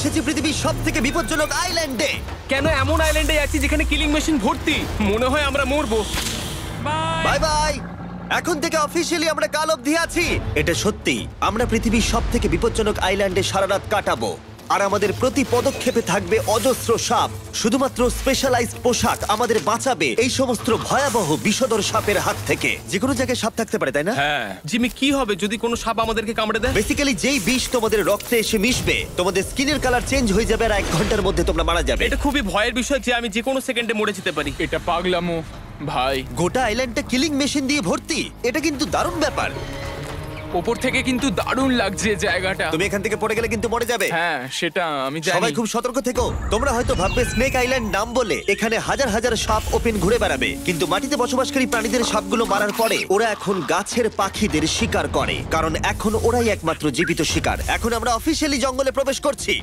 এসেছি পৃথিবীর সবথেকে বিপজ্জনক আইল্যান্ডে। কেন এমন আইল্যান্ডে আছি যেখানে কিলিং মেশিন ভর্তি? মনে হয় আমরা মরবো। Bye bye. এখন থেকে অফিসিয়ালি আমরা কাল অবধি আছি। এটা সত্যি, আমরা পৃথিবীর সবথেকে বিপজ্জনক আইল্যান্ডে সারা রাত কাটাবো। আর আমাদের প্রতি পদক্ষেপে থাকবে অজস্র সাপ। শুধুমাত্র স্পেশালাইজড পোশাক আমাদের বাঁচাবে এই সমস্ত ভয়াবহ বিষধর সাপের হাত থেকে। যে কোনো জায়গায় সাপ থাকতে পারে, তাই না? হ্যাঁ জিমি, কি হবে যদি কোনো সাপ আমাদেরকে কামড়ে দেয়? বেসিক্যালি যেই বিষ তোমাদের রক্তে এসে মিশবে, তোমাদের স্কিনের কালার চেঞ্জ হয়ে যাবে আর 1 ঘন্টার মধ্যে তোমরা মারা যাবে। এটা খুবই ভয়ের বিষয় যে আমি যে কোনো সেকেন্ডে মরে যেতে পারি। এটা পাগলামো ভাই। গোটা আইল্যান্ডটা কিলিং মেশিন দিয়ে ভর্তি। এটা কিন্তু দারুণ ব্যাপার। ওপর থেকে কিন্তু দারুণ লাগছে জায়গাটা। তুমি এখান থেকে পড়ে গেলে কিন্তু মরে যাবে। হ্যাঁ সেটা আমি জানি। সবাই খুব সতর্ক থেকো। তোমরা হয়তো ভাববে স্নেক আইল্যান্ড নাম বলে এখানে হাজার হাজার সাপ ওপেন ঘুরে বেড়াবে, কিন্তু মাটিতে বসবাসকারী প্রাণীদের সাপগুলো মারার পরে ওরা এখন গাছের পাখিদের শিকার করে, কারণ এখন ওরাই একমাত্র জীবিত শিকার। এখন আমরা অফিসিয়ালি জঙ্গলে প্রবেশ করছি।